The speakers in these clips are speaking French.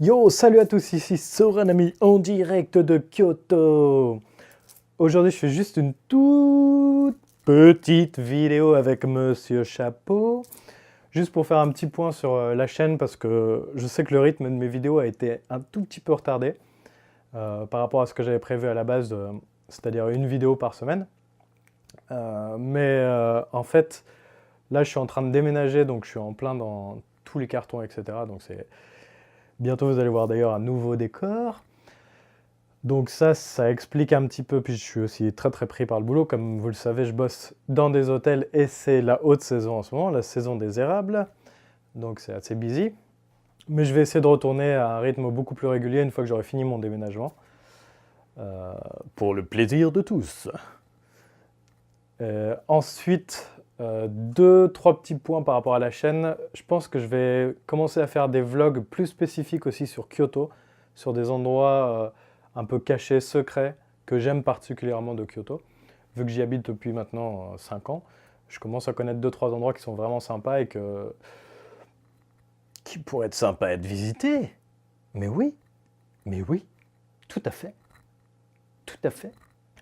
Yo, salut à tous, ici Soranami en direct de Kyoto. Aujourd'hui, je fais juste une toute petite vidéo avec Monsieur Chapeau, juste pour faire un petit point sur la chaîne parce que je sais que le rythme de mes vidéos a été un tout petit peu retardé par rapport à ce que j'avais prévu à la base, c'est-à-dire une vidéo par semaine. En fait, là, je suis en train de déménager, donc je suis en plein dans tous les cartons, etc. Donc c'est bientôt, vous allez voir d'ailleurs un nouveau décor. Donc ça explique un petit peu, puis je suis aussi très très pris par le boulot. Comme vous le savez, je bosse dans des hôtels et c'est la haute saison en ce moment, la saison des érables. Donc c'est assez busy. Mais je vais essayer de retourner à un rythme beaucoup plus régulier une fois que j'aurai fini mon déménagement. Pour le plaisir de tous. Ensuite, deux, trois petits points par rapport à la chaîne. Je pense que je vais commencer à faire des vlogs plus spécifiques aussi sur Kyoto, sur des endroits un peu cachés, secrets, que j'aime particulièrement de Kyoto. Vu que j'y habite depuis maintenant 5 ans, je commence à connaître 2-3 endroits qui sont vraiment sympas et qui pourraient être sympas à être visités. Mais oui, tout à fait, tout à fait.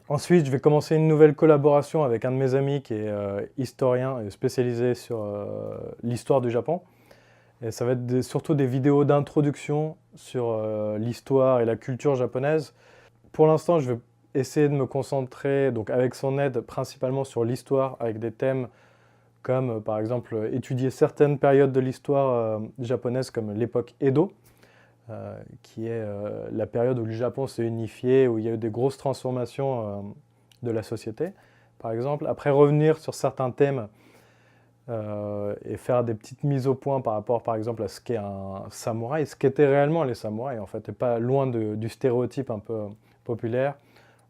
Ensuite, je vais commencer une nouvelle collaboration avec un de mes amis qui est historien et spécialisé sur l'histoire du Japon. Et ça va être surtout des vidéos d'introduction sur l'histoire et la culture japonaise. Pour l'instant, je vais essayer de me concentrer, donc avec son aide, principalement sur l'histoire, avec des thèmes comme par exemple étudier certaines périodes de l'histoire japonaise, comme l'époque Edo, qui est la période où le Japon s'est unifié, où il y a eu des grosses transformations de la société, par exemple. Après, revenir sur certains thèmes et faire des petites mises au point par rapport, par exemple, à ce qu'est un samouraï, ce qu'étaient réellement les samouraïs, en fait, et pas loin du stéréotype un peu populaire.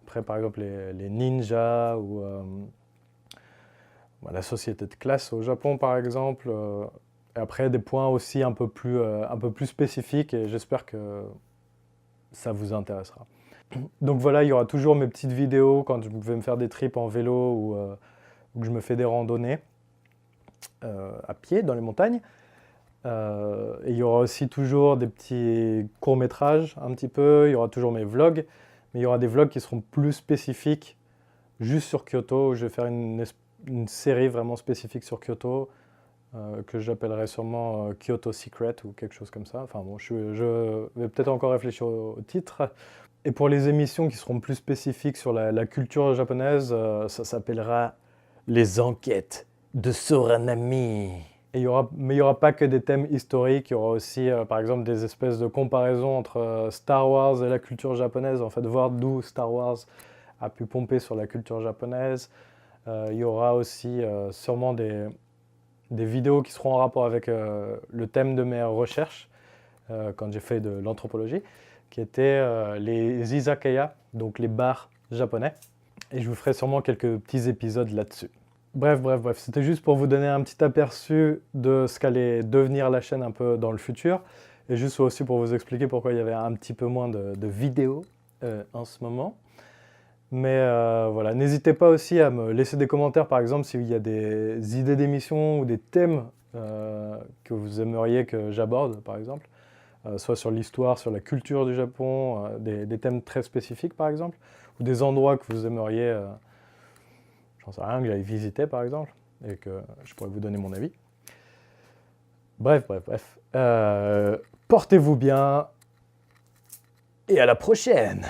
Après, par exemple, les ninjas ou la société de classe au Japon, par exemple. Et après, des points aussi un peu plus spécifiques, et j'espère que ça vous intéressera. Donc voilà, il y aura toujours mes petites vidéos quand je vais me faire des trips en vélo ou que je me fais des randonnées à pied dans les montagnes. Et il y aura aussi toujours des petits courts-métrages un petit peu, il y aura toujours mes vlogs, mais il y aura des vlogs qui seront plus spécifiques juste sur Kyoto, où je vais faire une série vraiment spécifique sur Kyoto, que j'appellerai sûrement Kyoto Secret ou quelque chose comme ça. Enfin bon, je vais peut-être encore réfléchir au titre. Et pour les émissions qui seront plus spécifiques sur la culture japonaise, ça s'appellera Les Enquêtes de Soranami. Mais il n'y aura pas que des thèmes historiques, il y aura aussi par exemple des espèces de comparaisons entre Star Wars et la culture japonaise, en fait voir d'où Star Wars a pu pomper sur la culture japonaise. Il y aura aussi sûrement des vidéos qui seront en rapport avec le thème de mes recherches quand j'ai fait de l'anthropologie, qui étaient les izakaya, donc les bars japonais. Et je vous ferai sûrement quelques petits épisodes là-dessus. Bref, c'était juste pour vous donner un petit aperçu de ce qu'allait devenir la chaîne un peu dans le futur, et juste aussi pour vous expliquer pourquoi il y avait un petit peu moins de vidéos en ce moment. Mais voilà, n'hésitez pas aussi à me laisser des commentaires, par exemple, s'il y a des idées d'émissions ou des thèmes que vous aimeriez que j'aborde, par exemple. Soit sur l'histoire, sur la culture du Japon, des thèmes très spécifiques, par exemple, ou des endroits que vous aimeriez, j'en sais rien, que j'aille visiter, par exemple, et que je pourrais vous donner mon avis. Bref. Portez-vous bien, et à la prochaine!